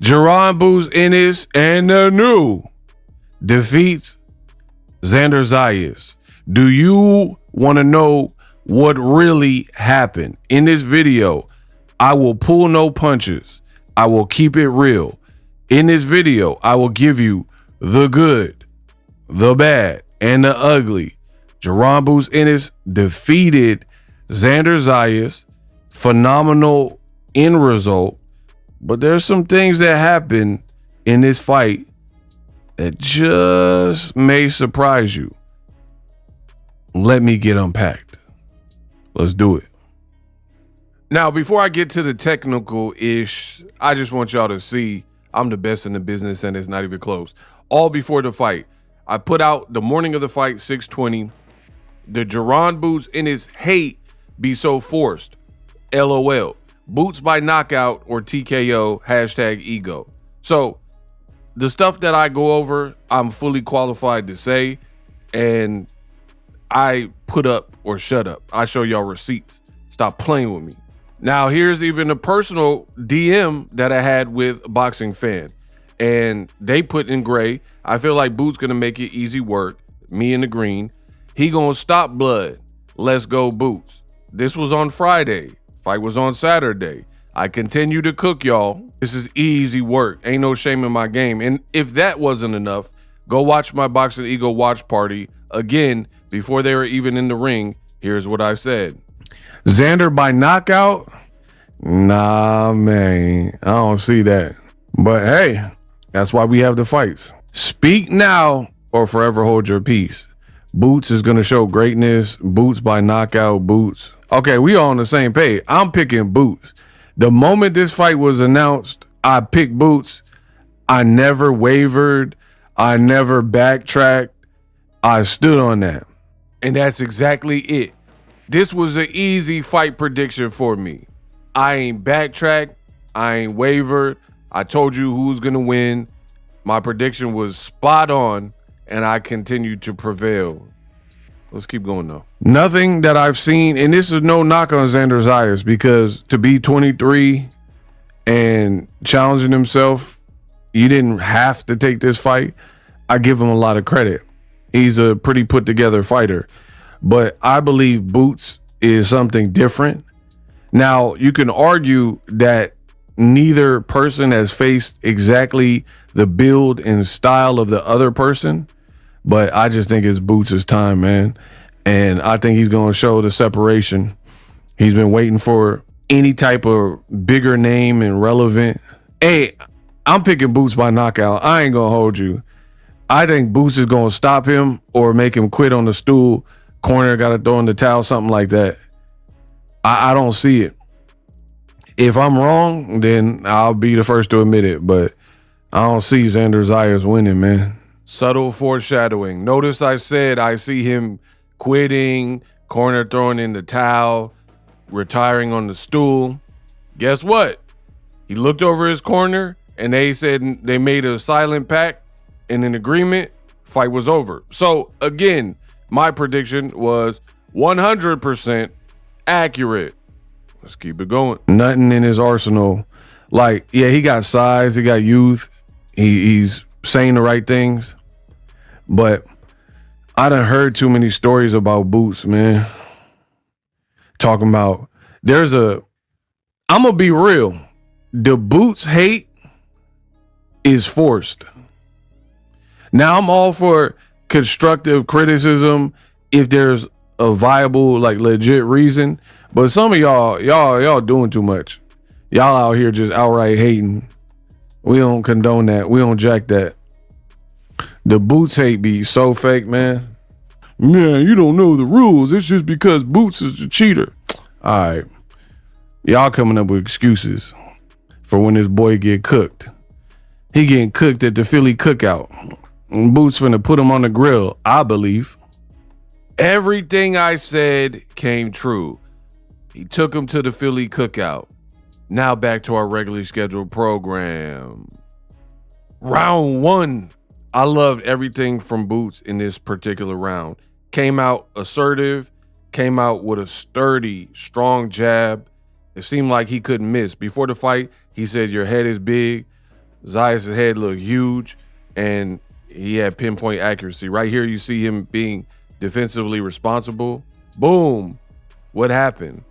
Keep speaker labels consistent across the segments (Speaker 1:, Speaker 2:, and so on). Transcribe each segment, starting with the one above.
Speaker 1: Jaron, Boots, Ennis, and the new defeats Xander Zayas. Do you want to know what really happened? In this video, I will pull no punches. I will keep it real. In this video, I will give you the good, the bad, and the ugly. Jaron, Boots, Ennis defeated Xander Zayas. Phenomenal end result. But there's some things that happen in this fight that just may surprise you. Let me get unpacked. Let's do it. Now, before I get to the technical-ish, I just want y'all to see I'm the best in the business and it's not even close. All before the fight. I put out the morning of the fight, 6:20. The Jaron, Boots in his hate be so forced. LOL. Boots by knockout or TKO, #ego. So the stuff that I go over, I'm fully qualified to say, and I put up or shut up. I show y'all receipts. Stop playing with me. Now, here's even a personal DM that I had with a boxing fan, and they put in gray, I feel like Boots gonna make it easy work. Me in the green. He gonna stop blood. Let's go, Boots. This was on Friday. Fight was on Saturday. I continue to cook, y'all. This is easy work. Ain't no shame in my game. And if that wasn't enough, go watch my Boxingego watch party. Again, before they were even in the ring, here's what I said. Xander by knockout? Nah, man. I don't see that. But hey, that's why we have the fights. Speak now or forever hold your peace. Boots is going to show greatness. Boots by knockout. Boots. Okay, we all on the same page. I'm picking Boots. The moment this fight was announced, I picked Boots. I never wavered. I never backtracked. I stood on that. And that's exactly it. This was an easy fight prediction for me. I ain't backtracked. I ain't wavered. I told you who's going to win. My prediction was spot on, and I continued to prevail. Let's keep going, though. Nothing that I've seen, and this is no knock on Xander Zayas, because to be 23 and challenging himself, you didn't have to take this fight. I give him a lot of credit. He's a pretty put-together fighter. But I believe Boots is something different. Now, you can argue that neither person has faced exactly the build and style of the other person, but I just think it's Boots' time, man. And I think he's going to show the separation. He's been waiting for any type of bigger name and relevant. Hey, I'm picking Boots by knockout. I ain't going to hold you. I think Boots is going to stop him or make him quit on the stool. Corner got to throw in the towel, something like that. I don't see it. If I'm wrong, then I'll be the first to admit it. But I don't see Xander Zayas winning, man. Subtle foreshadowing. Notice I said I see him quitting, corner throwing in the towel, retiring on the stool. Guess what? He looked over his corner and they said they made a silent pact and an agreement. Fight was over. So again, my prediction was 100% accurate. Let's keep it going. Nothing in his arsenal. Like, yeah, he got size, he got youth. He's saying the right things. But I done heard too many stories about Boots, man. Talking about, I'm going to be real. The Boots hate is forced. Now, I'm all for constructive criticism if there's a viable, like, legit reason. But some of y'all doing too much. Y'all out here just outright hating. We don't condone that. We don't jack that. The Boots hate be so fake, man. Man, you don't know the rules. It's just because Boots is a cheater. All right. Y'all coming up with excuses for when this boy get cooked. He getting cooked at the Philly cookout. And Boots finna put him on the grill, I believe. Everything I said came true. He took him to the Philly cookout. Now back to our regularly scheduled program. Round one. I loved everything from Boots in this particular round. Came out assertive, came out with a sturdy, strong jab. It seemed like he couldn't miss. Before the fight, he said, your head is big. Zayas' head looked huge, and he had pinpoint accuracy. Right here, you see him being defensively responsible. Boom. What happened?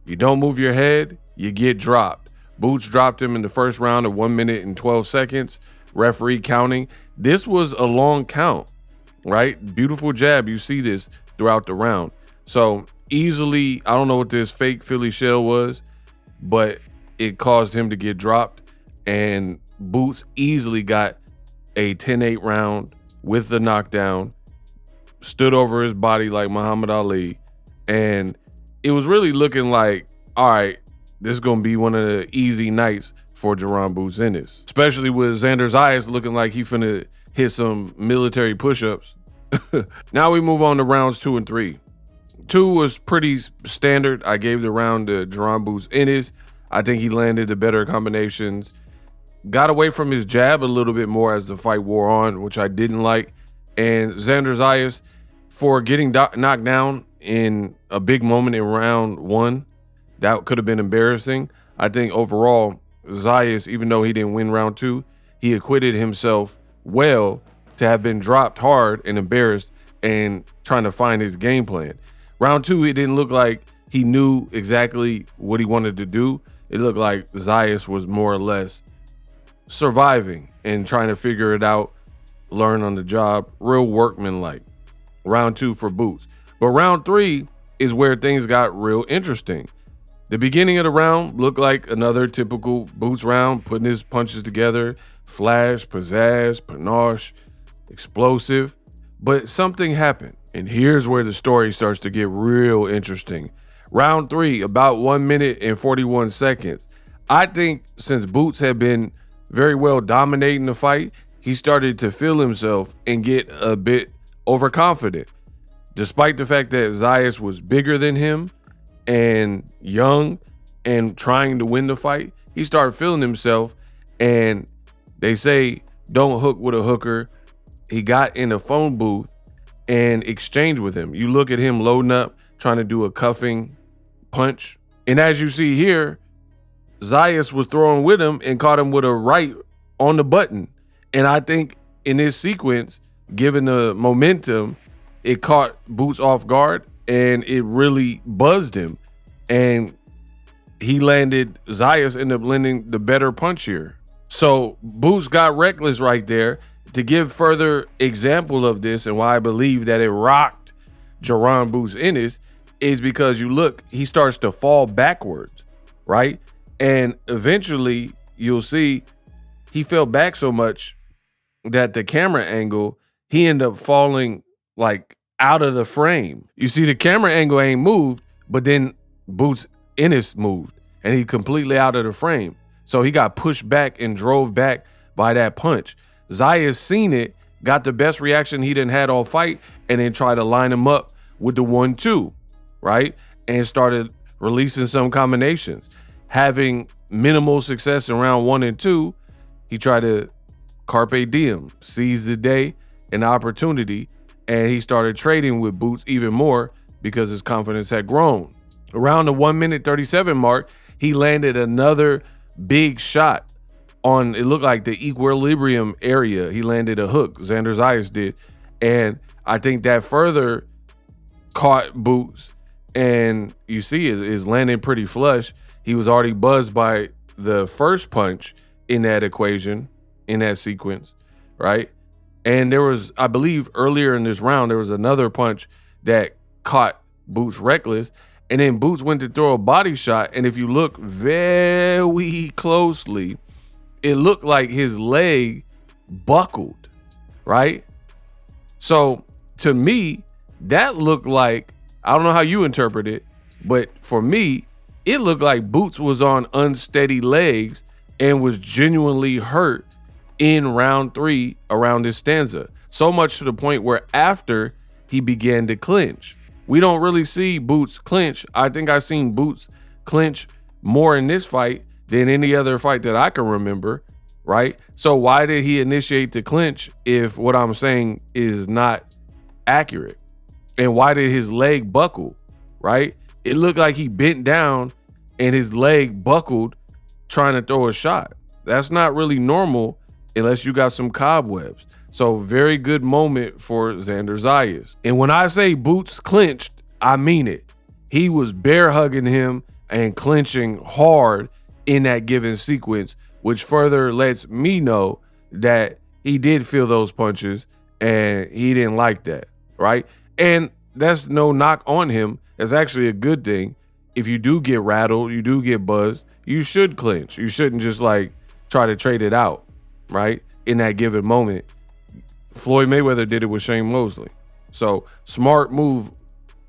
Speaker 1: You don't move your head, you get dropped. Boots dropped him in the first round at 1 minute and 12 seconds. Referee counting. This was a long count, right? Beautiful jab. You see this throughout the round. So easily, I don't know what this fake Philly shell was, but it caused him to get dropped. And Boots easily got a 10-8 round with the knockdown, stood over his body like Muhammad Ali. And it was really looking like, all right, this is going to be one of the easy nights for Jaron Boots Ennis, especially with Xander Zayas looking like he finna hit some military push-ups. Now we move on to rounds 2 and 3. 2 was pretty standard. I gave the round to Jaron Boots Ennis. I think he landed the better combinations. Got away from his jab a little bit more as the fight wore on, which I didn't like. And Xander Zayas, for getting knocked down in a big moment in round 1, that could have been embarrassing. I think overall, Zayas, even though he didn't win round 2, he acquitted himself well to have been dropped hard and embarrassed and trying to find his game plan. Round 2, it didn't look like he knew exactly what he wanted to do. It looked like Zayas was more or less surviving and trying to figure it out, learn on the job, real workmanlike. Round 2 for Boots. But round 3 is where things got real interesting. The beginning of the round looked like another typical Boots round, putting his punches together, flash, pizzazz, panache, explosive. But something happened, and here's where the story starts to get real interesting. Round 3, about 1 minute and 41 seconds. I think since Boots had been very well dominating the fight, he started to feel himself and get a bit overconfident. Despite the fact that Zayas was bigger than him and young and trying to win the fight, he started feeling himself. And they say, don't hook with a hooker. He got in a phone booth and exchanged with him. You look at him loading up, trying to do a cuffing punch. And as you see here, Zayas was throwing with him and caught him with a right on the button. And I think in this sequence, given the momentum, it caught Boots off guard and it really buzzed him. And he landed, Zayas ended up landing the better punch here. So Boots got reckless right there. To give further example of this and why I believe that it rocked Jaron Boots Ennis is because you look, he starts to fall backwards, right? And eventually you'll see he fell back so much that the camera angle, he ended up falling like out of the frame. You see the camera angle ain't moved, but then Boots Ennis moved and he completely out of the frame. So he got pushed back and drove back by that punch. Zayas seen it, got the best reaction he done had all fight, and then tried to line him up with the 1-2, right? And started releasing some combinations. Having minimal success in round 1 and 2, he tried to carpe diem, seize the day and the opportunity, and he started trading with Boots even more because his confidence had grown. Around the 1 minute 37 mark, he landed another big shot on, it looked like the equilibrium area. He landed a hook, Xander Zayas did. And I think that further caught Boots. And you see it is landing pretty flush. He was already buzzed by the first punch in that equation, in that sequence, right? And there was, I believe earlier in this round, there was another punch that caught Boots reckless. And then Boots went to throw a body shot. And if you look very closely, it looked like his leg buckled, right? So to me, that looked like, I don't know how you interpret it, but for me, it looked like Boots was on unsteady legs and was genuinely hurt in round 3 around this stanza. So much to the point where after he began to clinch. We don't really see Boots clinch. I think I've seen Boots clinch more in this fight than any other fight that I can remember, right? So why did he initiate the clinch if what I'm saying is not accurate? And why did his leg buckle, right? It looked like he bent down and his leg buckled trying to throw a shot. That's not really normal unless you got some cobwebs. So very good moment for Xander Zayas. And when I say Boots clinched, I mean it. He was bear hugging him and clinching hard in that given sequence, which further lets me know that he did feel those punches and he didn't like that, right? And that's no knock on him. It's actually a good thing. If you do get rattled, you do get buzzed, you should clinch. You shouldn't just like try to trade it out, right? In that given moment. Floyd Mayweather did it with Shane Mosley. So smart move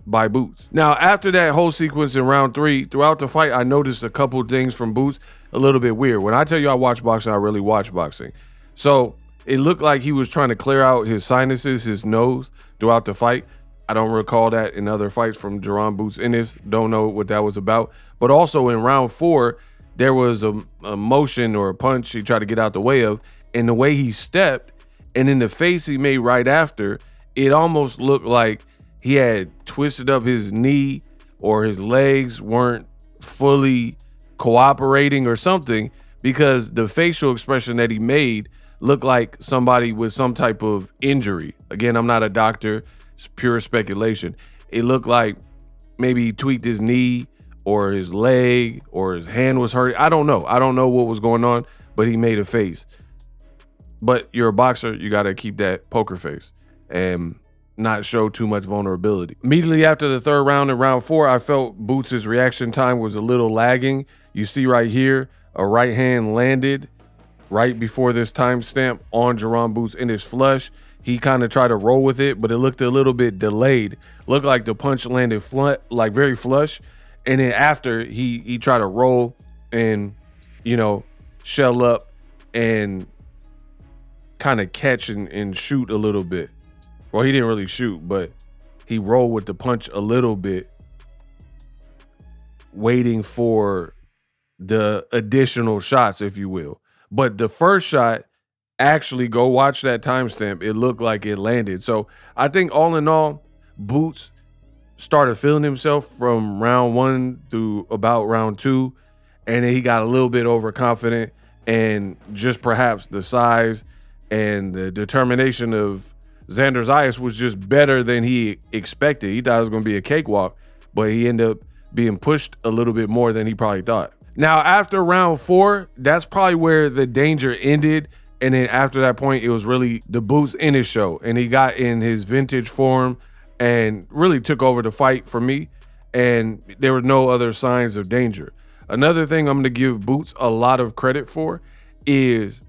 Speaker 1: by Boots. Now, after that whole sequence in round 3, throughout the fight, I noticed a couple things from Boots a little bit weird. When I tell you I watch boxing, I really watch boxing. So it looked like he was trying to clear out his sinuses, his nose throughout the fight. I don't recall that in other fights from Jaron, Boots, Ennis. Don't know what that was about. But also in round 4, there was a motion or a punch he tried to get out the way of. And the way he stepped and in the face he made right after, it almost looked like he had twisted up his knee or his legs weren't fully cooperating or something, because the facial expression that he made looked like somebody with some type of injury. Again, I'm not a doctor. It's pure speculation. It looked like maybe he tweaked his knee or his leg or his hand was hurt. I don't know. I don't know what was going on, but he made a face. But you're a boxer, you got to keep that poker face and not show too much vulnerability. Immediately after the 3rd round in round 4, I felt Boots' reaction time was a little lagging. You see right here, a right hand landed right before this timestamp on Jaron Boots in his flush. He kind of tried to roll with it, but it looked a little bit delayed. Looked like the punch landed like very flush. And then after, he tried to roll and, you know, shell up and kind of catch and shoot a little bit. Well, he didn't really shoot, but he rolled with the punch a little bit, waiting for the additional shots, if you will. But the first shot, actually go watch that timestamp. It looked like it landed. So I think all in all, Boots started feeling himself from round 1 through about round 2. And then he got a little bit overconfident, and just perhaps the size and the determination of Xander Zayas was just better than he expected. He thought it was going to be a cakewalk, but he ended up being pushed a little bit more than he probably thought. Now, after round 4, that's probably where the danger ended. And then after that point, it was really the Boots Ennis show. And he got in his vintage form and really took over the fight for me. And there were no other signs of danger. Another thing I'm going to give Boots a lot of credit for is,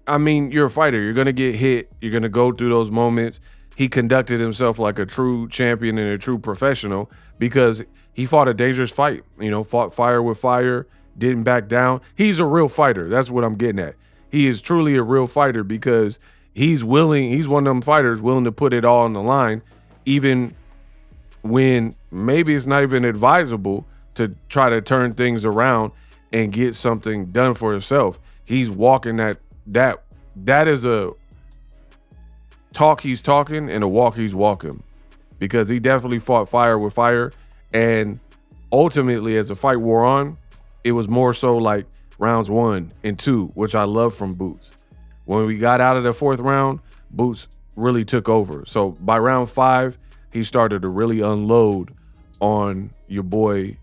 Speaker 1: I mean, you're a fighter. You're going to get hit. You're going to go through those moments. He conducted himself like a true champion and a true professional, because he fought a dangerous fight. You know, fought fire with fire, didn't back down. He's a real fighter. That's what I'm getting at. He is truly a real fighter, because he's willing. He's one of them fighters willing to put it all on the line, even when maybe it's not even advisable to try to turn things around and get something done for himself. He's walking that is a talk he's talking and a walk he's walking, because he definitely fought fire with fire. And ultimately, as the fight wore on, it was more so like rounds 1 and 2, which I love from Boots. When we got out of the 4th round, Boots really took over. So by round 5, he started to really unload on your boy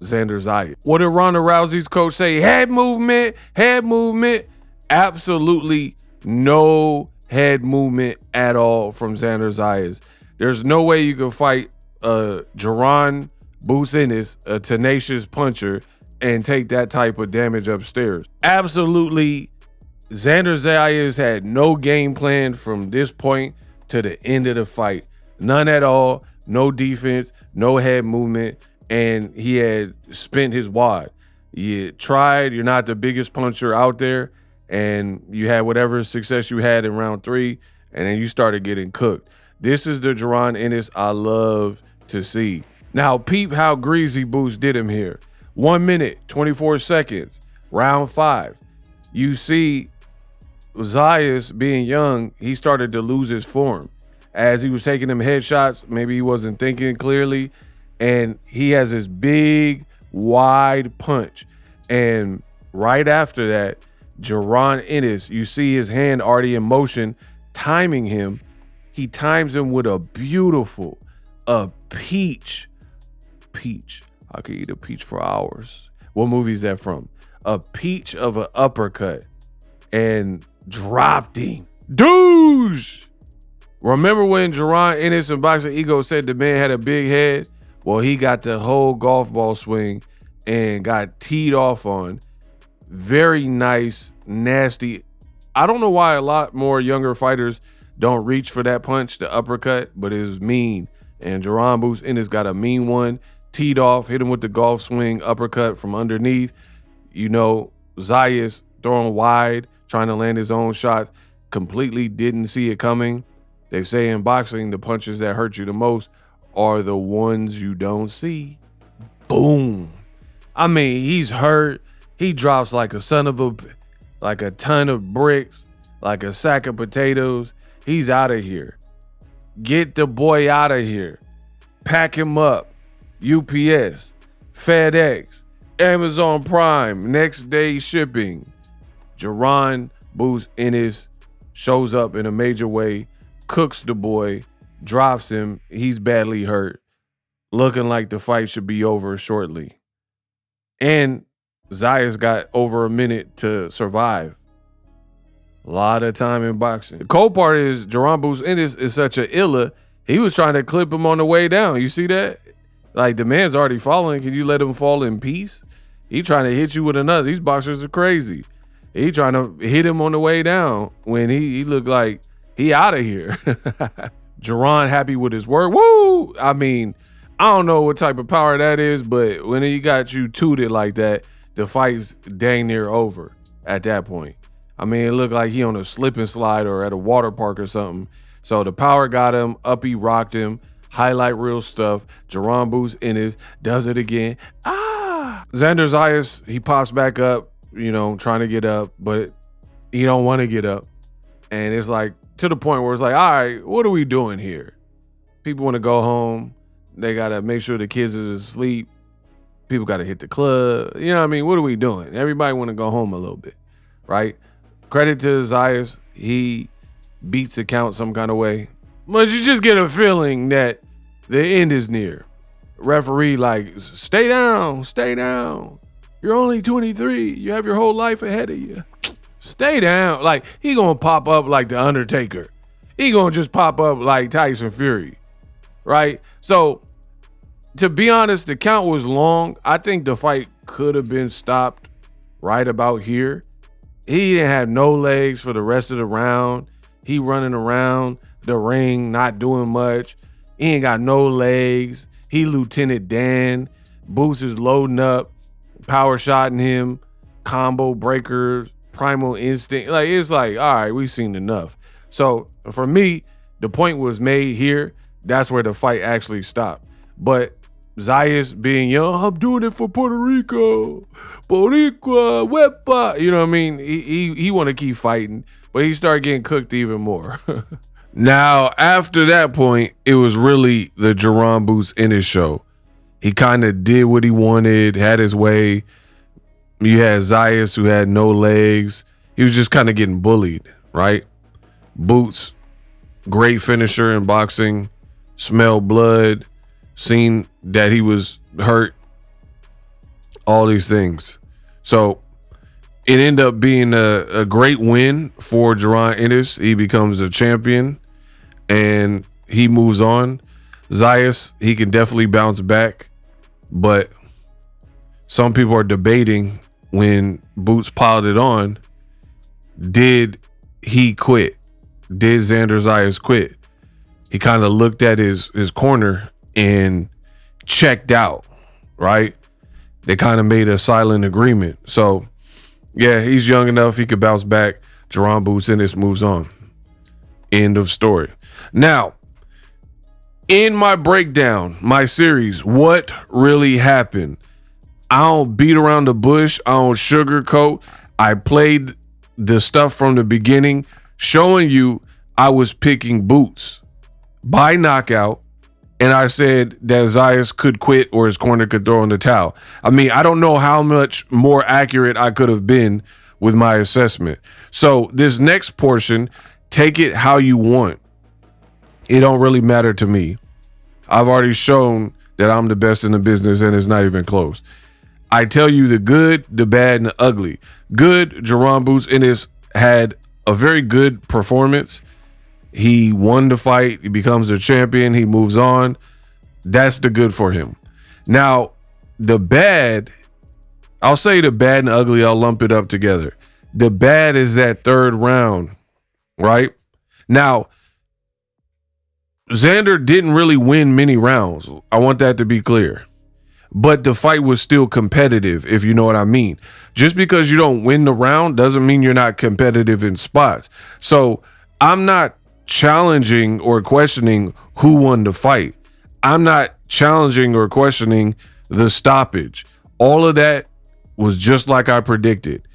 Speaker 1: Xander Zayas. What did Ronda Rousey's coach say? Head movement, head movement. Absolutely no head movement at all from Xander Zayas. There's no way you can fight Jaron Boots Ennis, a tenacious puncher, and take that type of damage upstairs. Absolutely, Xander Zayas had no game plan from this point to the end of the fight. None at all. No defense, no head movement, and he had spent his wad. You tried. You're not the biggest puncher out there, and you had whatever success you had in round 3, and then you started getting cooked. This is the Jaron Ennis I love to see. Now, peep how greasy Boots did him here. 1 minute, 24 seconds, round 5. You see Zayas, being young, he started to lose his form. As he was taking them headshots, maybe he wasn't thinking clearly, and he has this big, wide punch. And right after that, Jaron Ennis, you see his hand already in motion, timing him. He times him with a beautiful, a peach. I could eat a peach for hours. What movie is that from? A peach of an uppercut and dropped him. Douche! Remember when Jaron Ennis and Boxingego said the man had a big head? Well, he got the whole golf ball swing and got teed off on. Very nice, nasty. I don't know why a lot more younger fighters don't reach for that punch, the uppercut, but it was mean. And Jaron Boots Ennis got a mean one, teed off, hit him with the golf swing uppercut from underneath. You know, Zayas throwing wide, trying to land his own shots, completely didn't see it coming. They say in boxing, the punches that hurt you the most are the ones you don't see. Boom. I mean, he's hurt. He drops like a ton of bricks, like a sack of potatoes. He's out of here. Get the boy out of here. Pack him up. UPS, FedEx, Amazon Prime, next day shipping. Jaron Boots Ennis shows up in a major way, cooks the boy, drops him. He's badly hurt, looking like the fight should be over shortly. And Zayas got over a minute to survive. A lot of time in boxing. The cold part is Jaron Boots Ennis is such a illa. He was trying to clip him on the way down. You see that? Like, the man's already falling. Can you let him fall in peace? He trying to hit you with another. These boxers are crazy. He trying to hit him on the way down when he looked like he out of here. Jaron happy with his work. Woo! I mean, I don't know what type of power that is, but when he got you tooted like that, the fight's dang near over at that point. I mean, it looked like he on a slip and slide or at a water park or something. So the power got him, up he rocked him. Highlight real stuff. Jaron Boots Ennis does it again. Xander Zayas, he pops back up, you know, trying to get up, but he don't want to get up. And it's like to the point where it's like, all right, what are we doing here? People want to go home. They got to make sure the kids is asleep. People got to hit the club. You know what I mean? What are we doing? Everybody want to go home a little bit, right? Credit to Zayas. He beats the count some kind of way. But you just get a feeling that the end is near. Referee like, stay down. You're only 23. You have your whole life ahead of you. Stay down. Like, he gonna pop up like the Undertaker. He gonna just pop up like Tyson Fury, right? So, to be honest, the count was long. I think the fight could have been stopped right about here. He didn't have no legs for the rest of the round. He running around the ring, not doing much. He ain't got no legs. He Lieutenant Dan. Boots is loading up, power shotting him, combo breakers, primal instinct. Like, it's like, all right, we've seen enough. So for me, the point was made here. That's where the fight actually stopped. But Zayas being young, I'm doing it for Puerto Rico. Boricua, Wepa. You know what I mean? He want to keep fighting, but he started getting cooked even more. Now, after that point, it was really the Jaron Boots Ennis show. He kind of did what he wanted, had his way. You had Zayas, who had no legs. He was just kind of getting bullied, right? Boots, great finisher in boxing, smelled blood, seen that he was hurt, all these things. So it ended up being a great win for Jaron Ennis. He becomes a champion and he moves on. Zayas, he can definitely bounce back, but some people are debating when Boots piled it on, did he quit? Did Xander Zayas quit? He kind of looked at his corner and checked out, right? They kind of made a silent agreement. So, yeah, he's young enough. He could bounce back. Jaron Boots Ennis moves on. End of story. Now, in my breakdown, my series, what really happened? I don't beat around the bush. I don't sugarcoat. I played the stuff from the beginning, showing you I was picking Boots by knockout. And I said that Zayas could quit or his corner could throw in the towel. I mean, I don't know how much more accurate I could have been, with my assessment. So this next portion, take it how you want. It don't really matter to me. I've already shown that I'm the best in the business, and it's not even close. I tell you the good, the bad, and the ugly. Good, Jaron Boots Ennis had a very good performance. He won the fight. He becomes a champion. He moves on. That's the good for him. Now, the bad, I'll say the bad and ugly, I'll lump it up together. The bad is that third round, right? Now, Xander didn't really win many rounds. I want that to be clear. But the fight was still competitive, if you know what I mean. Just because you don't win the round doesn't mean you're not competitive in spots. So I'm not challenging or questioning who won the fight. I'm not challenging or questioning the stoppage. All of that was just like I predicted.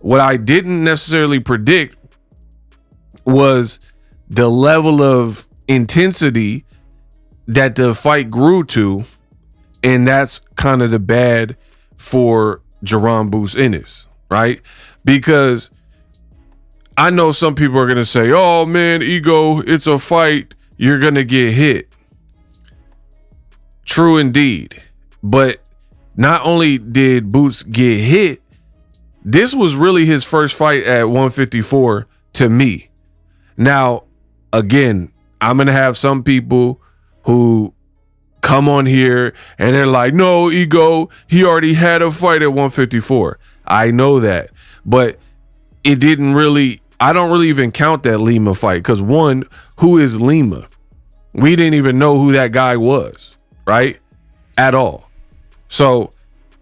Speaker 1: What I didn't necessarily predict was the level of intensity that the fight grew to, and that's kind of the bad for Jaron Boots Ennis, right? Because I know some people are going to say, oh man, ego, it's a fight, you're going to get hit. True indeed. But not only did Boots get hit, this was really his first fight at 154 to me. Now, again, I'm going to have some people who come on here and they're like, no, ego, he already had a fight at 154. I know that. But it didn't really, I don't really even count that Lima fight because one, who is Lima? We didn't even know who that guy was, right? At all. So,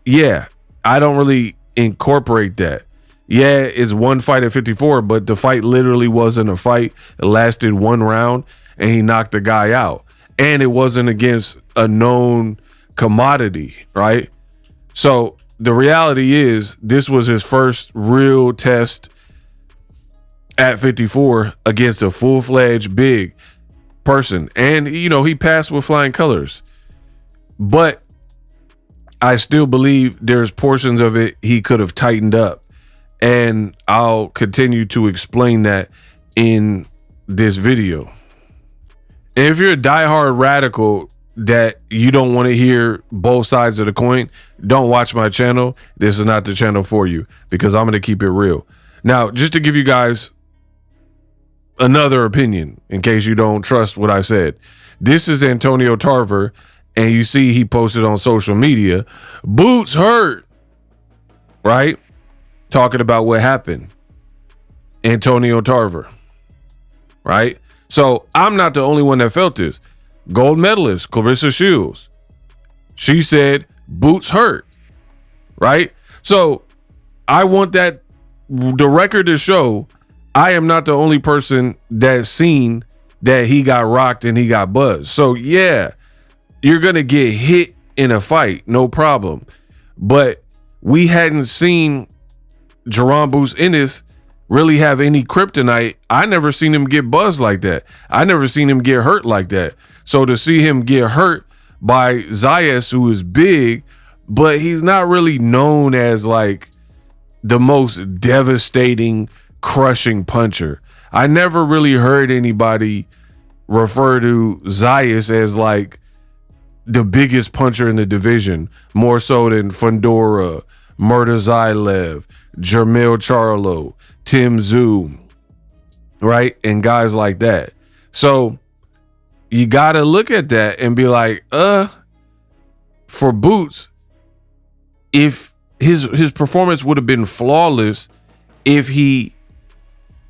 Speaker 1: yeah, I don't really incorporate that. Yeah, it's one fight at 54, but the fight literally wasn't a fight. It lasted one round and he knocked the guy out. And it wasn't against a known commodity, right? So the reality is this was his first real test at 54 against a full-fledged big person. And, you know, he passed with flying colors. But I still believe there's portions of it he could have tightened up. And I'll continue to explain that in this video. And if you're a diehard radical that you don't want to hear both sides of the coin, don't watch my channel. This is not the channel for you because I'm going to keep it real. Now, just to give you guys another opinion in case you don't trust what I said. This is Antonio Tarver, and you see he posted on social media, Boots hurt, right? Talking about what happened. Antonio Tarver, right? So I'm not the only one that felt this. Gold medalist Clarissa Shields, she said Boots hurt, right? So I want the record to show I am not the only person that's seen that he got rocked and he got buzzed. So yeah, you're gonna get hit in a fight, no problem. But we hadn't seen Jaron Boots Ennis really have any kryptonite. I never seen him get buzzed like that. I never seen him get hurt like that. So to see him get hurt by Zayas, who is big, but he's not really known as like the most devastating, crushing puncher. I never really heard anybody refer to Zayas as like the biggest puncher in the division, more so than Fondora, Murtazaev, Jermell Charlo, Tim Tszyu, right? And guys like that. So you got to look at that and be like, for Boots, if his performance would have been flawless if he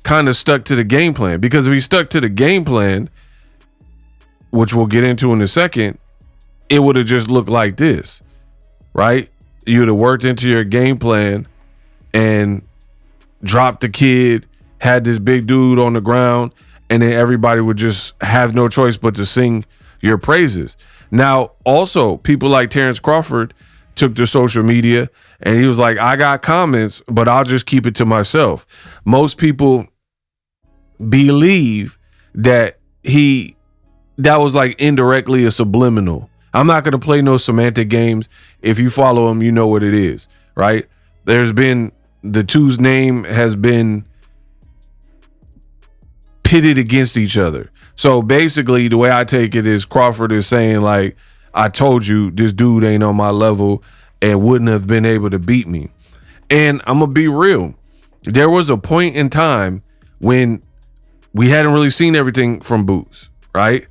Speaker 1: kind of stuck to the game plan. Because if he stuck to the game plan, which we'll get into in a second, it would have just looked like this, right? You'd have worked into your game plan and dropped the kid, had this big dude on the ground, and then everybody would just have no choice but to sing your praises. Now, also, people like Terrence Crawford took to social media and he was like, I got comments, but I'll just keep it to myself. Most people believe that that was like indirectly a subliminal. I'm not going to play no semantic games. If you follow him, you know what it is, right? There's been the two's name has been pitted against each other. So basically, the way I take it is Crawford is saying, like, I told you this dude ain't on my level and wouldn't have been able to beat me. And I'm going to be real. There was a point in time when we hadn't really seen everything from Boots, right?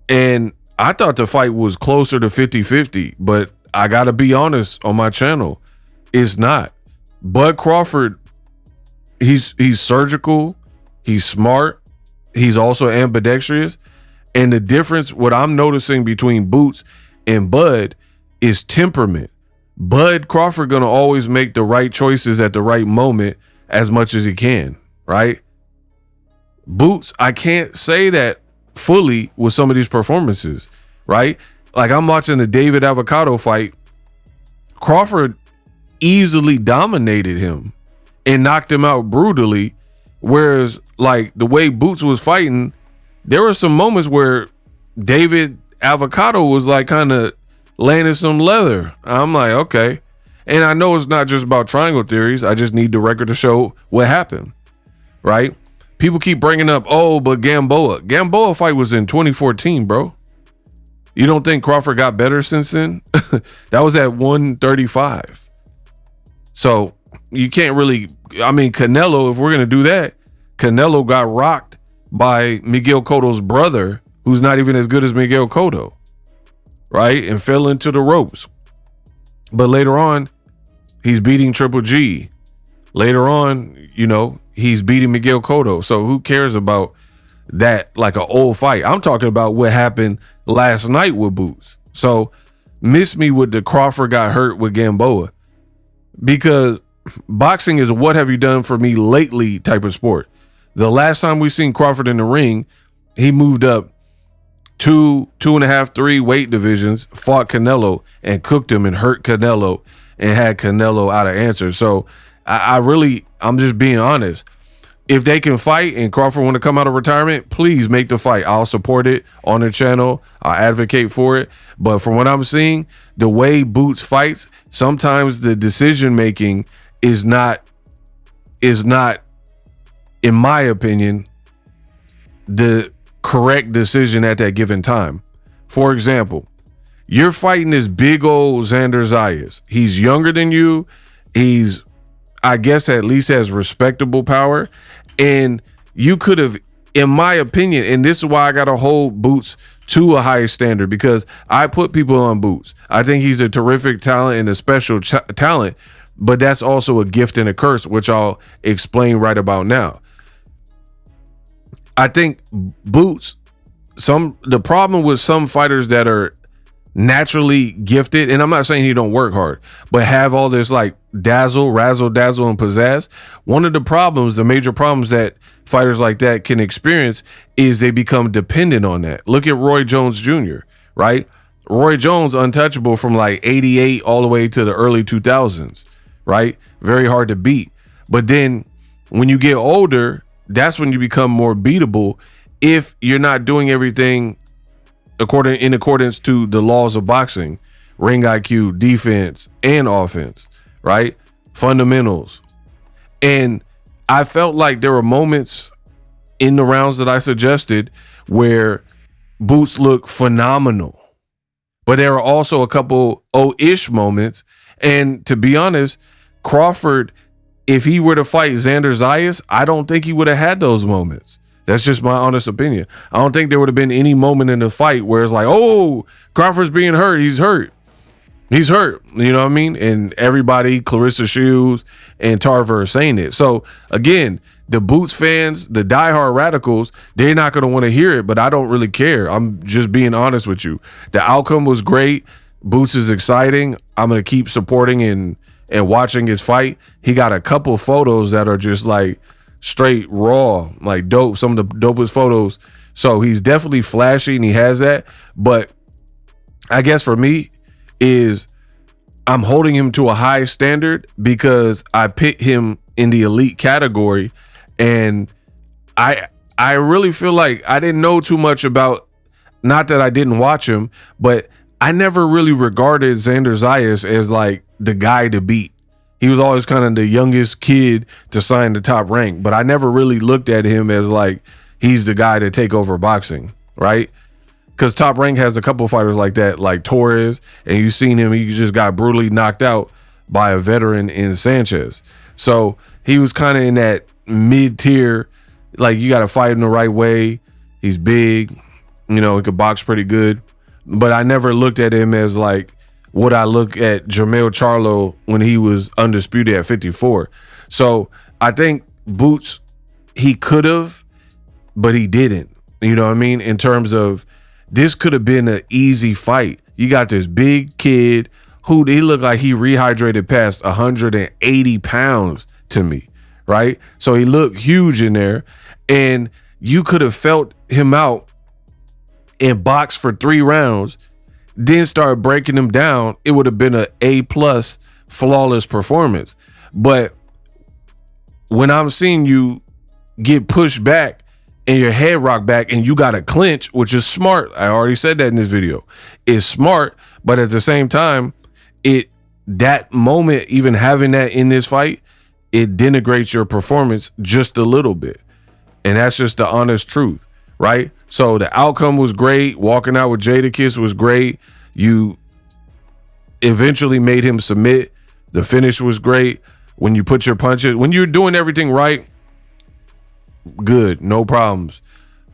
Speaker 1: And I thought the fight was closer to 50-50, but I got to be honest, on my channel, it's not. Bud Crawford, he's surgical, he's smart, he's also ambidextrous. And the difference, what I'm noticing between Boots and Bud is temperament. Bud Crawford gonna always make the right choices at the right moment as much as he can, right? Boots, I can't say that fully with some of these performances, right? Like I'm watching the David Avocado fight. Crawford easily dominated him and knocked him out brutally. Whereas like the way Boots was fighting, there were some moments where David Avocado was like kind of landing some leather. I'm like, okay. And I know it's not just about triangle theories. I just need the record to show what happened, right? People keep bringing up, oh, but Gamboa fight was in 2014, bro. You don't think Crawford got better since then? That was at 135. So you can't really, I mean, Canelo, if we're going to do that, Canelo got rocked by Miguel Cotto's brother, who's not even as good as Miguel Cotto, right? And fell into the ropes. But later on, he's beating Triple G. Later on, you know, he's beating Miguel Cotto. So who cares about that, like an old fight? I'm talking about what happened last night with Boots. So miss me with the Crawford got hurt with Gamboa, because boxing is what have you done for me lately type of sport. The last time we seen Crawford in the ring, he moved up 2.5, 3 weight divisions, fought Canelo and cooked him and hurt Canelo and had Canelo out of answer. So I'm just being honest. If they can fight and Crawford want to come out of retirement, please make the fight. I'll support it on the channel. I'll advocate for it. But from what I'm seeing, the way Boots fights, sometimes the decision making is not, in my opinion, the correct decision at that given time. For example, you're fighting this big old Xander Zayas. He's younger than you. He's, I guess, at least has respectable power. And you could have, in my opinion, and this is why I got to hold Boots to a higher standard, because I put people on Boots. I think he's a terrific talent and a special talent, but that's also a gift and a curse, which I'll explain right about now. I think Boots, the problem with some fighters that are naturally gifted, and I'm not saying he don't work hard, but have all this like razzle dazzle and pizzazz. One of the major problems that fighters like that can experience is they become dependent on that. Look at Roy Jones Jr., right? Roy Jones untouchable from like 88 all the way to the early 2000s, right? Very hard to beat. But then when you get older, that's when you become more beatable if you're not doing everything in accordance to the laws of boxing, ring IQ, defense, and offense, right? Fundamentals. And I felt like there were moments in the rounds that I suggested where Boots looked phenomenal. But there are also a couple ish moments. And to be honest, Crawford, if he were to fight Xander Zayas, I don't think he would have had those moments. That's just my honest opinion. I don't think there would have been any moment in the fight where it's like, oh, Crawford's being hurt. He's hurt. He's hurt. You know what I mean? And everybody, Clarissa Shields and Tarver, are saying it. So again, the Boots fans, the diehard radicals, they're not going to want to hear it, but I don't really care. I'm just being honest with you. The outcome was great. Boots is exciting. I'm going to keep supporting and watching his fight. He got a couple photos that are just like straight raw, like dope, some of the dopest photos. So he's definitely flashy and he has that. But I guess for me is I'm holding him to a high standard because I picked him in the elite category. And I really feel like I didn't know too much about, not that I didn't watch him, but I never really regarded Xander Zayas as like the guy to beat. He was always kind of the youngest kid to sign the Top Rank, but I never really looked at him as like he's the guy to take over boxing, right? Because Top Rank has a couple fighters like that, like Torres, and you've seen him, he just got brutally knocked out by a veteran in Sanchez. So he was kind of in that mid-tier, like you got to fight him the right way. He's big, he could box pretty good. But I never looked at him as like what I look at Jermell Charlo when he was undisputed at 54. So I think Boots, he could have, but he didn't. You know what I mean? In terms of this could have been an easy fight. You got this big kid who he looked like he rehydrated past 180 pounds to me, right? So he looked huge in there, and you could have felt him out and boxed for 3 rounds, then start breaking him down. It would have been an A+ flawless performance. But when I'm seeing you get pushed back and your head rocked back and you got to clinch, which is smart. I already said that in this video. It's smart, but at the same time, that moment, even having that in this fight, it denigrates your performance just a little bit. And that's just the honest truth, right? So the outcome was great. Walking out with Jadakiss was great. You eventually made him submit. The finish was great. When you put your punches, when you're doing everything right, good, no problems,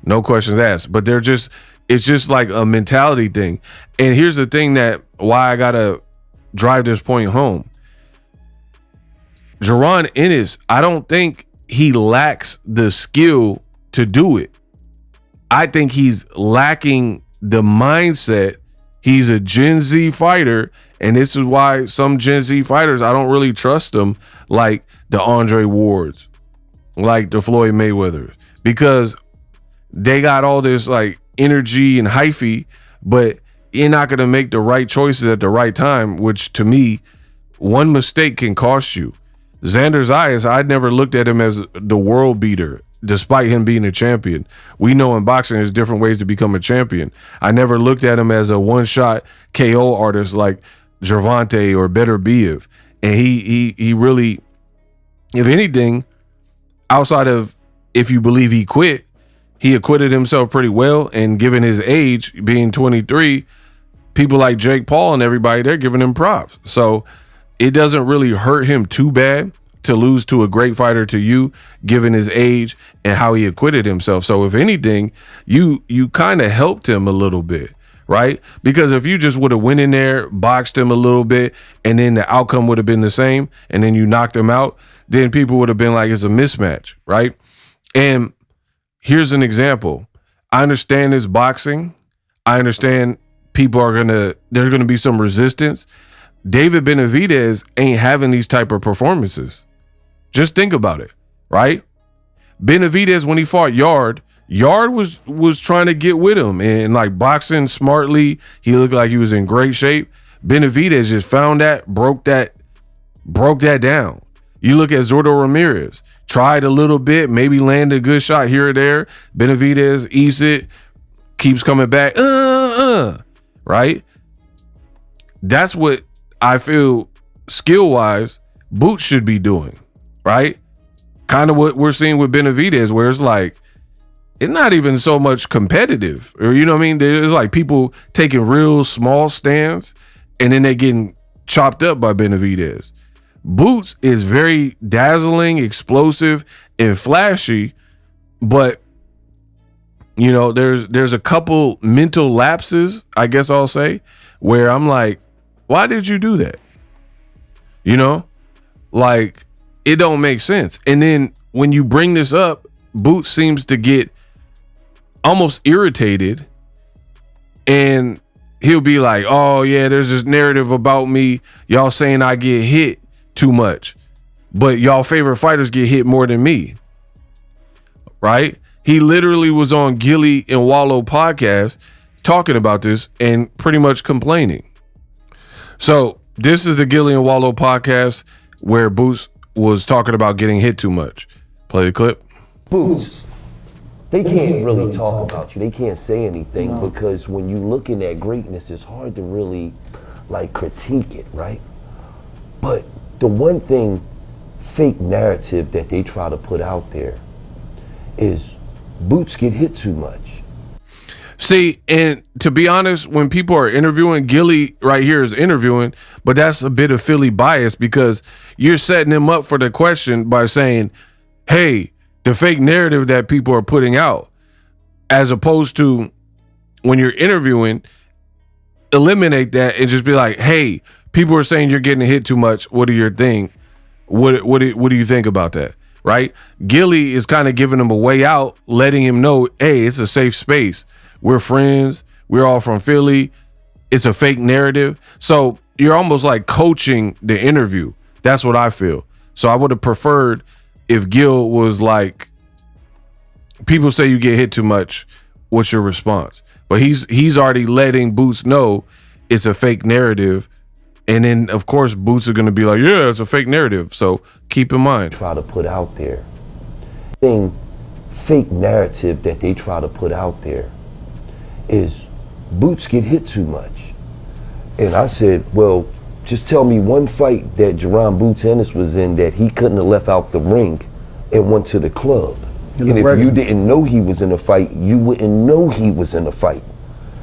Speaker 1: no questions asked. But it's just like a mentality thing. And here's the thing why I gotta drive this point home. Jaron Ennis, I don't think he lacks the skill to do it. I think he's lacking the mindset. He's a Gen Z fighter, and this is why some Gen Z fighters, I don't really trust them, like the Andre Wards, like the Floyd Mayweathers, because they got all this like energy and hyphy, but you're not going to make the right choices at the right time, which to me, one mistake can cost you. Xander Zayas, I never looked at him as the world beater, despite him being a champion. We know in boxing there's different ways to become a champion. I never looked at him as a one-shot KO artist like Gervonta or Beterbiev. And he really, if anything, outside of if you believe he quit, he acquitted himself pretty well. And given his age, being 23, people like Jake Paul and everybody, they're giving him props. So it doesn't really hurt him too bad to lose to a great fighter to you, given his age and how he acquitted himself. So if anything, you kind of helped him a little bit, right? Because if you just would have went in there, boxed him a little bit, and then the outcome would have been the same, and then you knocked him out, then people would have been like, it's a mismatch, right? And here's an example. I understand this boxing. I understand there's gonna be some resistance. David Benavidez ain't having these type of performances. Just think about it, right? Benavidez, when he fought Yard was trying to get with him and like boxing smartly. He looked like he was in great shape. Benavidez just found that, broke that down. You look at Zordo Ramirez, tried a little bit, maybe landed a good shot here or there. Benavidez eats it, keeps coming back, right? That's what I feel skill-wise Boots should be doing, right? Kind of what we're seeing with Benavidez, where it's like, it's not even so much competitive, or you know what I mean? There's like people taking real small stands and then they getting chopped up by Benavidez. Boots is very dazzling, explosive, and flashy, but you know, there's a couple mental lapses, I guess I'll say, where I'm like, why did you do that? You know, like it don't make sense. And then when you bring this up, Boots seems to get almost irritated, and he'll be like, oh yeah, there's this narrative about me, y'all saying I get hit too much, but y'all favorite fighters get hit more than me, right? He literally was on Gilly and Wallow podcast talking about this and pretty much complaining. So this is the Gilly and Wallow podcast where Boots was talking about getting hit too much. Play the clip.
Speaker 2: Boots, they can't really talk about you. They can't say anything because when you look in that greatness, it's hard to really like critique it, right? But the one thing, fake narrative that they try to put out there is Boots get hit too much.
Speaker 1: See, and to be honest, when people are interviewing, Gilly right here is interviewing, but that's a bit of Philly bias because you're setting him up for the question by saying, hey, the fake narrative that people are putting out, as opposed to when you're interviewing, eliminate that and just be like, hey, people are saying you're getting hit too much. What are your thing? What do you think about that? Right? Gilly is kind of giving him a way out, letting him know, hey, it's a safe space. We're friends. We're all from Philly. It's a fake narrative. So you're almost like coaching the interview. That's what I feel. So I would have preferred if Gil was like, people say you get hit too much. What's your response? But he's already letting Boots know it's a fake narrative. And then, of course, Boots are going to be like, yeah, it's a fake narrative. So keep in mind.
Speaker 2: Try to put out there. Fake narrative that they try to put out there is Boots get hit too much. And I said, well, just tell me one fight that Jaron Boots Ennis was in that he couldn't have left out the ring and went to the club. And if you didn't know he was in a fight, you wouldn't know he was in a fight.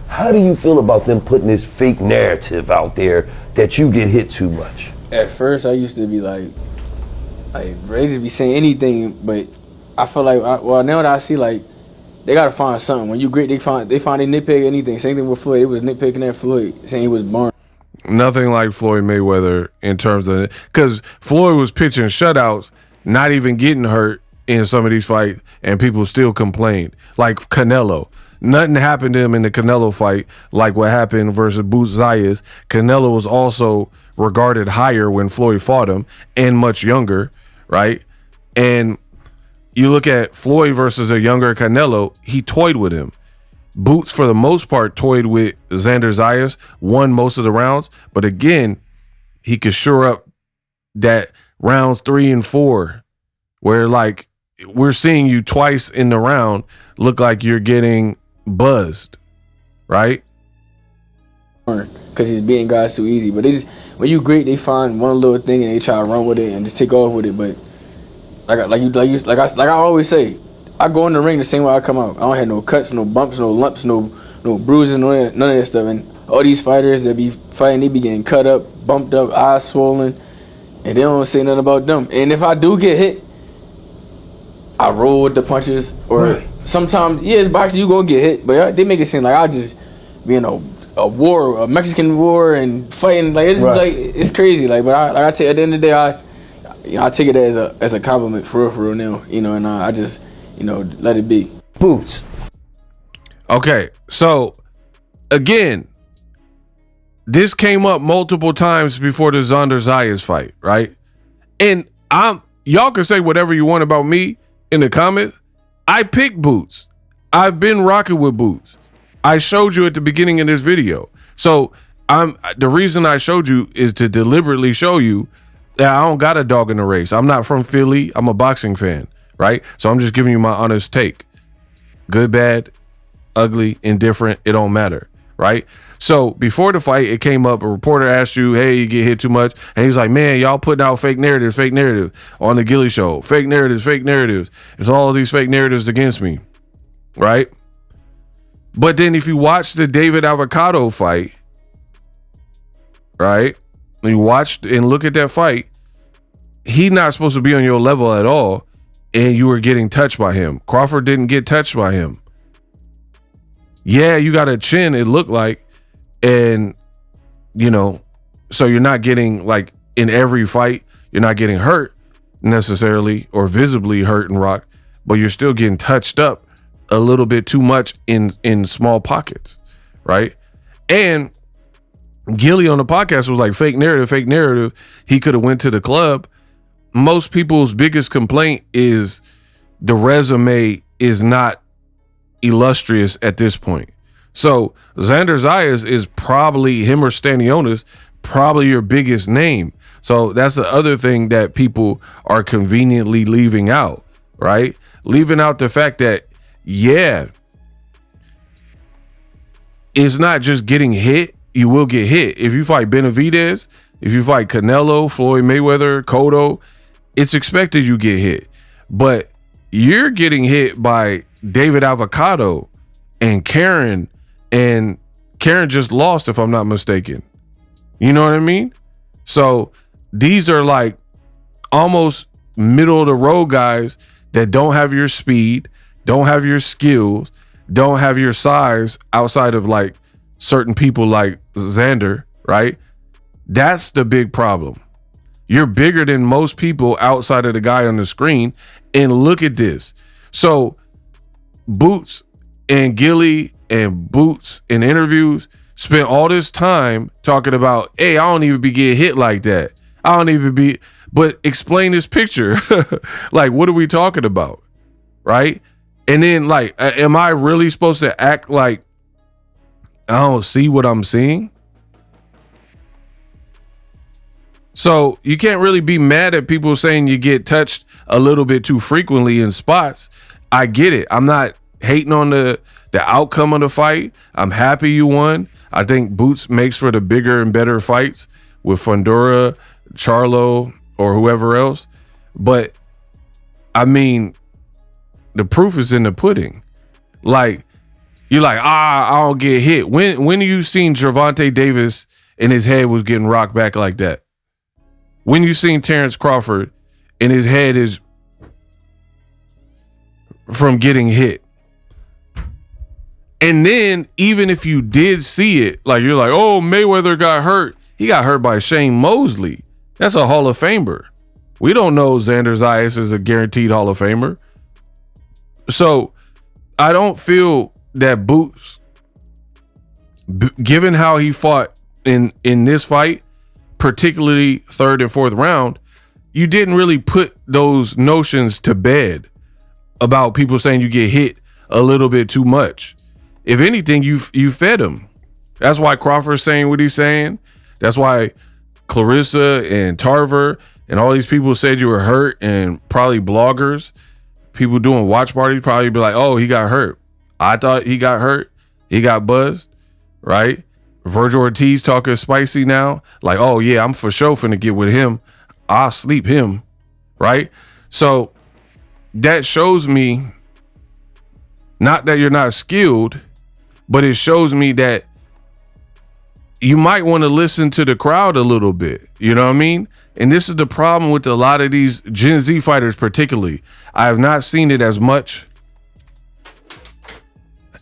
Speaker 2: How do you feel about them putting this fake narrative out there that you get hit too much?
Speaker 3: At first, I used to be like ready to be saying anything, but I feel like, now that I see, like, they gotta find something. When you great, they find they nitpick anything. Same thing with Floyd. It was nitpicking at Floyd, saying he was born.
Speaker 1: Nothing like Floyd Mayweather in terms of it, because Floyd was pitching shutouts, not even getting hurt in some of these fights, and people still complained. Like Canelo. Nothing happened to him in the Canelo fight like what happened versus Boots Zayas. Canelo was also regarded higher when Floyd fought him and much younger, right? And you look at Floyd versus a younger Canelo, he toyed with him. Boots, for the most part, toyed with Xander Zayas, won most of the rounds. But again, he could shore up that rounds 3 and 4, where like we're seeing you twice in the round look like you're getting buzzed, right?
Speaker 3: Because he's beating guys too easy. But they just, when you great, they find one little thing and they try to run with it and just take off with it. But like I always say, I go in the ring the same way I come out. I don't have no cuts, no bumps, no lumps, no bruises, none of that stuff. And all these fighters that be fighting, they be getting cut up, bumped up, eyes swollen, and they don't say nothing about them. And if I do get hit, I roll with the punches, or sometimes, it's boxing, you gonna get hit, but they make it seem like I just be in a war, a Mexican war, and fighting. Like it's crazy. Like, but I tell you, at the end of the day, I take it as a compliment for real now. And I just let it be.
Speaker 2: Boots.
Speaker 1: Okay, so again, this came up multiple times before the Xander Zayas fight, right? And y'all can say whatever you want about me in the comments. I picked Boots. I've been rocking with Boots. I showed you at the beginning of this video. So the reason I showed you is to deliberately show you that I don't got a dog in the race. I'm not from Philly. I'm a boxing fan, right? So I'm just giving you my honest take. Good, bad, ugly, indifferent, it don't matter, right? So before the fight, it came up, a reporter asked you, hey, you get hit too much. And he's like, man, y'all putting out fake narratives on the Gilly show. Fake narratives. It's all of these fake narratives against me, right? But then if you watch the David Avocado fight, right? And you watch and look at that fight, he's not supposed to be on your level at all, and you were getting touched by him. Crawford didn't get touched by him. Yeah, you got a chin, it looked like, and so you're not getting, like, in every fight, you're not getting hurt necessarily or visibly hurt and rocked, but you're still getting touched up a little bit too much in small pockets, right? And Gilly on the podcast was like, fake narrative. He could have went to the club. Most people's biggest complaint is the resume is not illustrious at this point. So Xander Zayas is probably, him or Stanionis, probably your biggest name. So that's the other thing that people are conveniently leaving out, right? Leaving out the fact that, yeah, it's not just getting hit. You will get hit. If you fight Benavidez, If you fight Canelo, Floyd Mayweather, Cotto, it's expected you get hit. But you're getting hit by David Avocado and Karen just lost, if I'm not mistaken. You know what I mean? So these are like almost middle of the road guys that don't have your speed, don't have your skills, don't have your size outside of like certain people like Xander, right? That's the big problem. You're bigger than most people outside of the guy on the screen. And look at this. So Boots and Gilly and Boots in interviews spent all this time talking about, hey, I don't even be getting hit like that. I don't even be, but explain this picture. Like, what are we talking about? Right? And then like, am I really supposed to act like I don't see what I'm seeing? So you can't really be mad at people saying you get touched a little bit too frequently in spots. I get it. I'm not hating on the outcome of the fight. I'm happy you won. I think Boots makes for the bigger and better fights with Fundora, Charlo, or whoever else. But I mean, the proof is in the pudding. Like, you're like, I don't get hit. When have you seen Gervonta Davis and his head was getting rocked back like that? When you seen Terrence Crawford and his head is from getting hit? And then even if you did see it, like you're like, oh, Mayweather got hurt. He got hurt by Shane Mosley. That's a Hall of Famer. We don't know Xander Zayas is a guaranteed Hall of Famer. So I don't feel that Boots, given how he fought in this fight, particularly third and fourth round, you didn't really put those notions to bed about people saying you get hit a little bit too much. If anything, you fed him. That's why Crawford's saying what he's saying. That's why Clarissa and Tarver and all these people said you were hurt, and probably bloggers, people doing watch parties probably be like, oh, he got hurt. I thought he got hurt. He got buzzed, right? Virgil Ortiz talking spicy now. Like, oh, yeah, I'm for sure finna get with him. I'll sleep him, right? So that shows me not that you're not skilled, but it shows me that you might want to listen to the crowd a little bit. You know what I mean? And this is the problem with a lot of these Gen Z fighters particularly. I have not seen it as much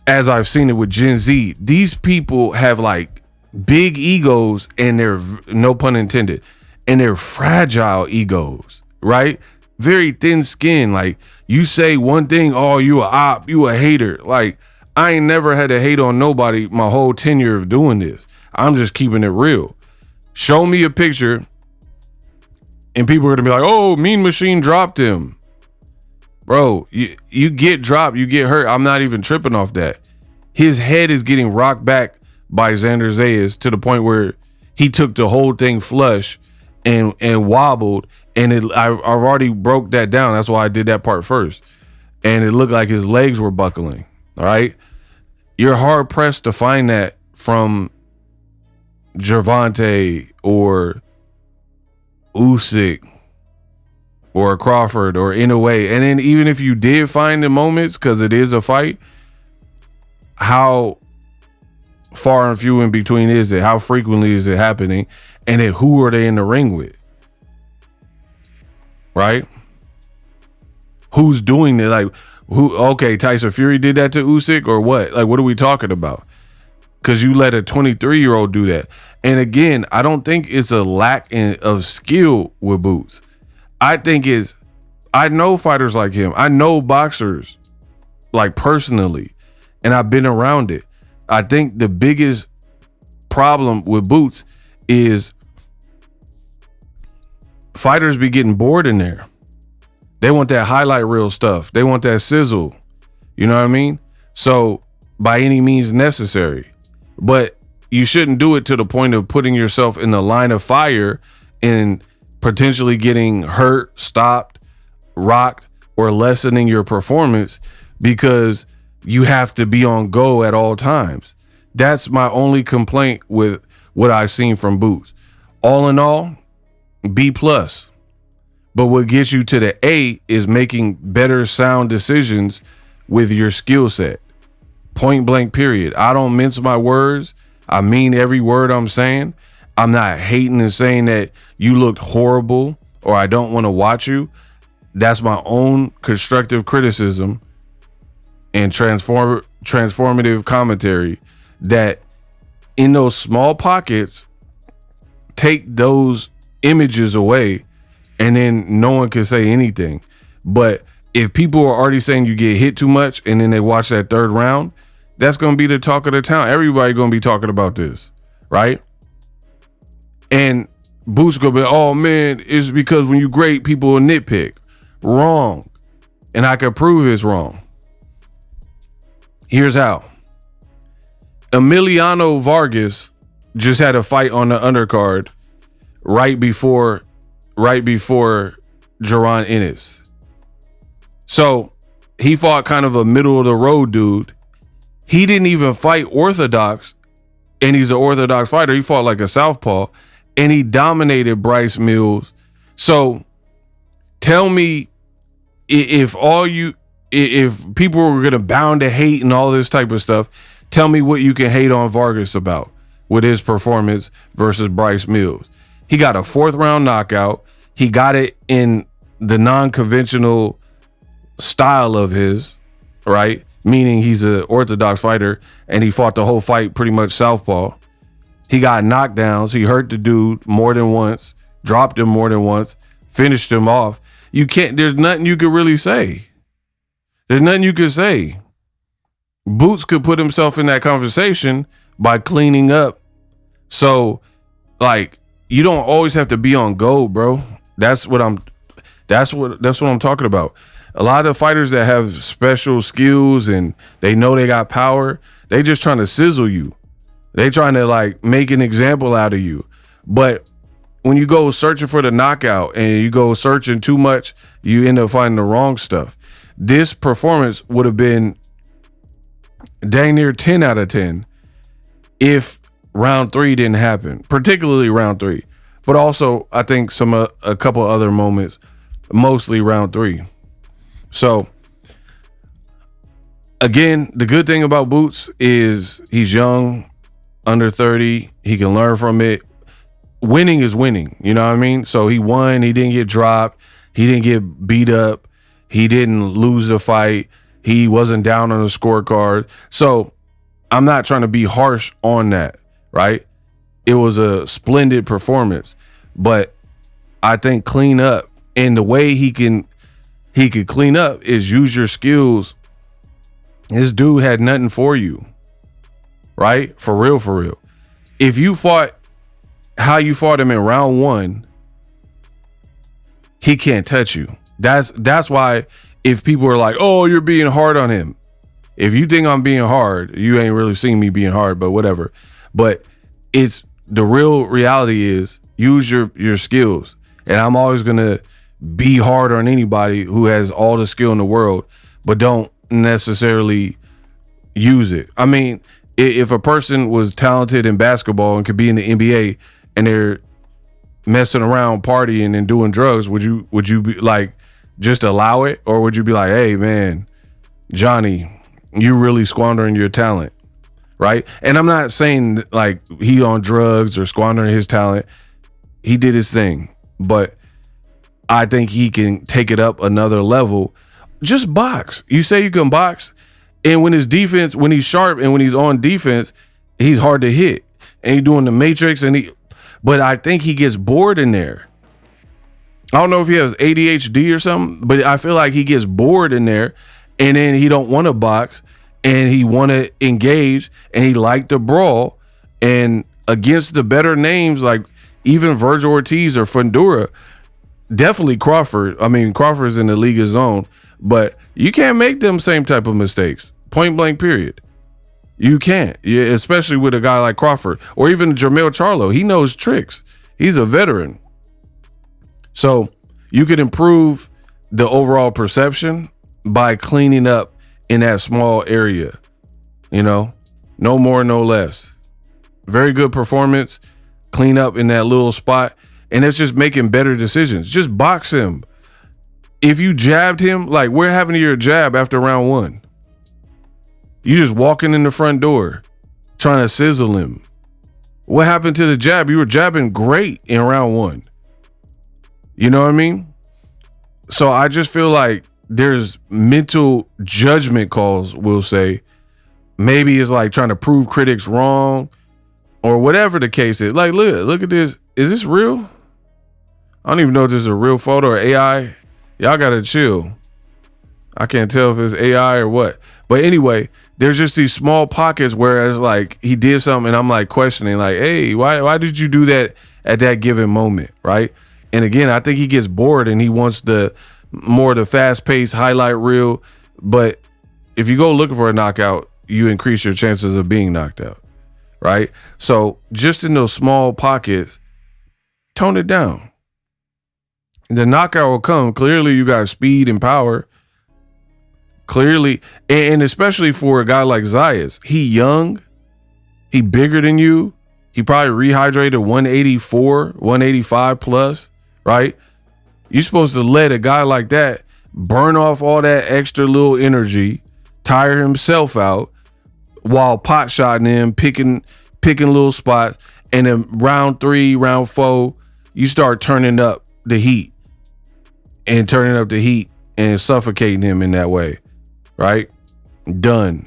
Speaker 1: as I've seen it with Gen Z. These people have like big egos, and they're, no pun intended, and they're fragile egos, right? Very thin skin. Like, you say one thing, oh, you a op, you a hater. Like, I ain't never had to hate on nobody my whole tenure of doing this. I'm just keeping it real. Show me a picture and people are gonna be like, oh, Mean Machine dropped him. Bro, you get dropped, you get hurt. I'm not even tripping off that. His head is getting rocked back by Xander Zayas to the point where he took the whole thing flush and wobbled. And I've already broke that down. That's why I did that part first. And it looked like his legs were buckling. All right. You're hard pressed to find that from Gervonta or Usyk or Crawford or Inoue. And then even if you did find the moments, because it is a fight, how far and few in between is it? How frequently is it happening? And then who are they in the ring with? Right? Who's doing it? Like, who? Okay, Tyson Fury did that to Usyk or what? Like, what are we talking about? Because you let a 23-year-old do that. And again, I don't think it's a lack of skill with Boots. I think I know fighters like him. I know boxers like personally, and I've been around it. I think the biggest problem with Boots is fighters be getting bored in there. They want that highlight reel stuff. They want that sizzle. You know what I mean? So by any means necessary. But you shouldn't do it to the point of putting yourself in the line of fire and potentially getting hurt, stopped, rocked, or lessening your performance because you have to be on go at all times. That's my only complaint with what I've seen from Boots. All in all, B plus. But what gets you to the A is making better sound decisions with your skill set. Point blank, period. I don't mince my words. I mean every word I'm saying. I'm not hating and saying that you looked horrible or I don't want to watch you. That's my own constructive criticism and transformative commentary that in those small pockets, take those images away and then no one can say anything. But if people are already saying you get hit too much and then they watch that third round, that's going to be the talk of the town. Everybody going to be talking about this, right? And Boots going to be, oh man, it's because when you great, people will nitpick. Wrong. And I can prove it's wrong. Here's how. Emiliano Vargas just had a fight on the undercard right before Jaron Ennis. So he fought kind of a middle of the road dude. He didn't even fight orthodox, and he's an orthodox fighter. He fought like a southpaw, and he dominated Bryce Mills. So tell me if people were gonna bound to hate and all this type of stuff, tell me what you can hate on Vargas about with his performance versus Bryce Mills. He got a 4th round knockout. He got it in the non-conventional style of his, right? Meaning he's an orthodox fighter and he fought the whole fight pretty much southpaw. He got knockdowns. He hurt the dude more than once, dropped him more than once, finished him off. There's nothing you could really say. There's nothing you could say. Boots could put himself in that conversation by cleaning up. So, like, you don't always have to be on gold, bro. That's what I'm talking about. A lot of fighters that have special skills and they know they got power, they just trying to sizzle you. They trying to like make an example out of you. But when you go searching for the knockout and you go searching too much, you end up finding the wrong stuff. This performance would have been dang near 10 out of 10 if round 3 didn't happen, particularly round 3. But also, I think a couple other moments, mostly round 3. So, again, the good thing about Boots is he's young, under 30. He can learn from it. Winning is winning. You know what I mean? So he won. He didn't get dropped. He didn't get beat up. He didn't lose the fight. He wasn't down on the scorecard. So I'm not trying to be harsh on that, right? It was a splendid performance. But I think clean up, and the way he could clean up is use your skills. This dude had nothing for you, right? For real, for real. If you fought how you fought him in round 1, he can't touch you. That's why if people are like, oh, you're being hard on him. If you think I'm being hard, you ain't really seen me being hard, but whatever. But it's the real reality is use your skills. And I'm always going to be hard on anybody who has all the skill in the world, but don't necessarily use it. I mean, if a person was talented in basketball and could be in the NBA and they're messing around, partying and doing drugs, would you be like, just allow it? Or would you be like, hey man, Johnny, you really squandering your talent, right? And I'm not saying like he on drugs or squandering his talent. He did his thing, but I think he can take it up another level. Just box. You say you can box, and when he's sharp and when he's on defense, he's hard to hit. And he's doing the matrix, but I think he gets bored in there. I don't know if he has ADHD or something, but I feel like he gets bored in there, and then he don't want to box, and he want to engage, and he like to brawl, and against the better names like even Virgil Ortiz or Fundura, definitely Crawford. I mean, Crawford's in the league of his own, but you can't make them same type of mistakes. Point blank, period. You can't, especially with a guy like Crawford or even Jermell Charlo. He knows tricks. He's a veteran. So you could improve the overall perception by cleaning up in that small area. You know, no more, no less. Very good performance. clean up in that little spot, and it's just making better decisions. Just box him. If you jabbed him, like, what happened to your jab after round 1? You just walking in the front door trying to sizzle him. What happened to the jab? You were jabbing great in round 1. You know what I mean? So I just feel like there's mental judgment calls, we'll say. Maybe it's like trying to prove critics wrong or whatever the case is. Like, look at this. Is this real? I don't even know if this is a real photo or AI. Y'all gotta chill. I can't tell if it's AI or what. But anyway, there's just these small pockets where it's like he did something and I'm like questioning, like, hey, why did you do that at that given moment, right? And again, I think he gets bored and he wants the fast-paced highlight reel. But if you go looking for a knockout, you increase your chances of being knocked out, right? So just in those small pockets, tone it down. The knockout will come. Clearly, you got speed and power. Clearly, and especially for a guy like Zayas, he young, he bigger than you. He probably rehydrated 184, 185 plus, right? You're supposed to let a guy like that burn off all that extra little energy, tire himself out while pot shotting him, picking little spots. And then round 3, round 4, you start turning up the heat and suffocating him in that way, right? Done.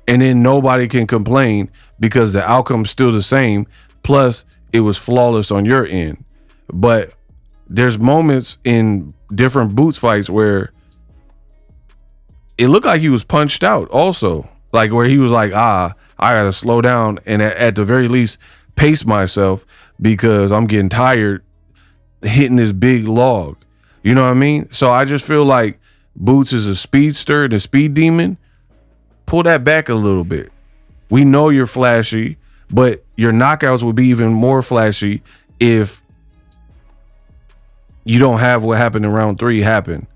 Speaker 1: And then nobody can complain because the outcome's still the same. Plus, it was flawless on your end. But there's moments in different Boots fights where it looked like he was punched out also. Like where he was like, I gotta slow down and at the very least pace myself because I'm getting tired hitting this big log. You know what I mean? So I just feel like Boots is a speedster, the speed demon. Pull that back a little bit. We know you're flashy, but your knockouts will be even more flashy if you don't have what happened in round 3 happen.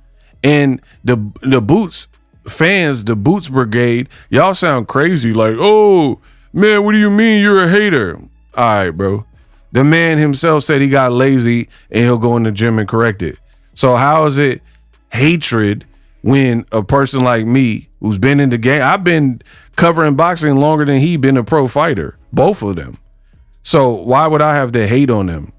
Speaker 1: And the Boots fans, the Boots brigade, y'all sound crazy. Like, oh, man, what do you mean you're a hater? All right, bro. The man himself said he got lazy and he'll go in the gym and correct it. So how is it hatred when a person like me who's been in the game, I've been covering boxing longer than he been a pro fighter, both of them. So why would I have to hate on them?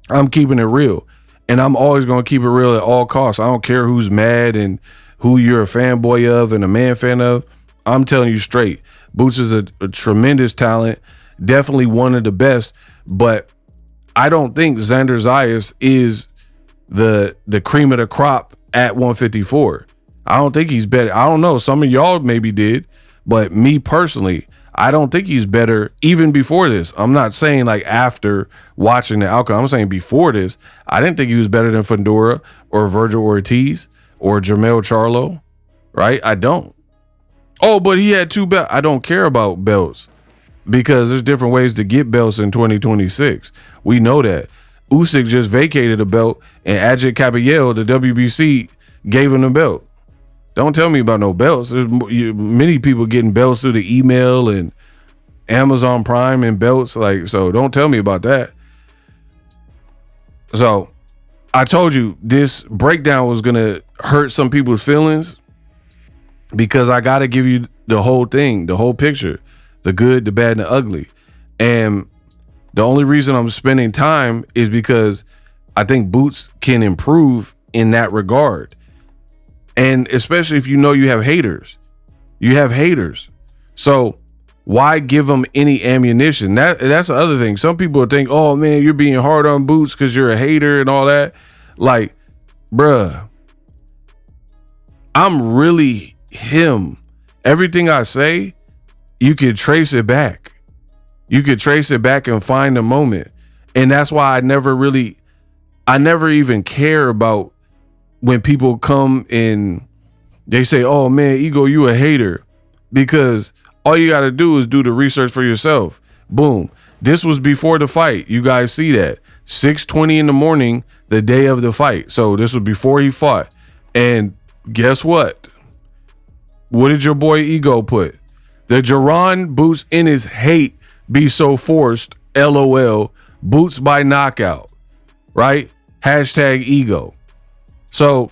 Speaker 1: I'm keeping it real. And I'm always going to keep it real at all costs. I don't care who's mad and who you're a fanboy of and a man fan of. I'm telling you straight, Boots is a tremendous talent, definitely one of the best, but I don't think Xander Zayas is the cream of the crop at 154. I don't think he's better. I don't know. Some of y'all maybe did, but me personally, I don't think he's better even before this. I'm not saying like after watching the outcome. I'm saying before this, I didn't think he was better than Fedora or Virgil Ortiz or Jermell Charlo, right? I don't. Oh, but he had 2 belts. I don't care about belts because there's different ways to get belts in 2026. We know that. Usyk just vacated a belt and Ajit Caballero, the WBC, gave him a belt. Don't tell me about no belts. There's many people getting belts through the email and Amazon Prime and belts. Like, so don't tell me about that. So I told you this breakdown was going to hurt some people's feelings because I got to give you the whole thing, the whole picture, the good, the bad, and the ugly. And the only reason I'm spending time is because I think Boots can improve in that regard. And especially if you know you have haters. You have haters. So why give them any ammunition? That's the other thing. Some people think, oh, man, you're being hard on Boots because you're a hater and all that. Like, bruh, I'm really him. Everything I say, you could trace it back. You could trace it back and find a moment. And that's why I never even care about when people come and they say, oh man, Ego, you a hater. Because all you got to do is do the research for yourself. Boom. This was before the fight. You guys see that. 6:20 in the morning, the day of the fight. So this was before he fought. And guess what? What did your boy Ego put? The Jaron Boots Ennis hate be so forced LOL, Boots by knockout, right? Hashtag ego. So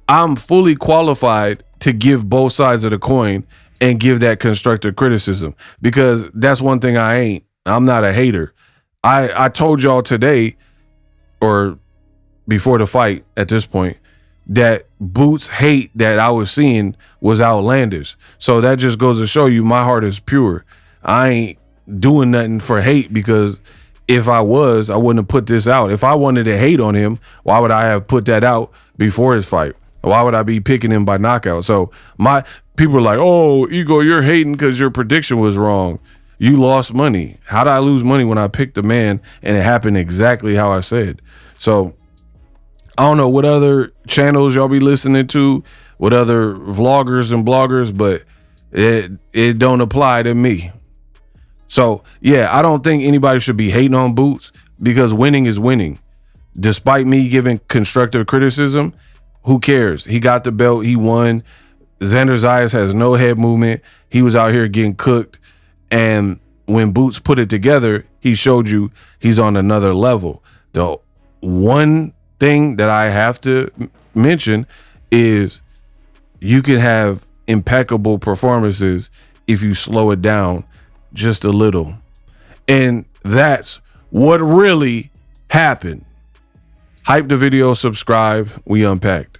Speaker 1: I'm fully qualified to give both sides of the coin and give that constructive criticism, because that's one thing I ain't. I'm not a hater. I told y'all today, or before the fight at this point, that Boots' hate that I was seeing was outlandish. So that just goes to show you my heart is pure. I ain't doing nothing for hate, because if I was, I wouldn't have put this out. If I wanted to hate on him, why would I have put that out before his fight? Why would I be picking him by knockout? So my people are like, oh, Ego, you're hating because your prediction was wrong. You lost money. How did I lose money when I picked the man and it happened exactly how I said? So I don't know what other channels y'all be listening to, what other vloggers and bloggers, but it don't apply to me. So yeah, I don't think anybody should be hating on Boots, because winning is winning. Despite me giving constructive criticism, who cares? He got the belt, he won. Xander Zayas has no head movement. He was out here getting cooked. And when Boots put it together, he showed you he's on another level. The one thing that I have to mention is you can have impeccable performances if you slow it down just a little. And that's what really happened. Hype the video, subscribe, we unpacked.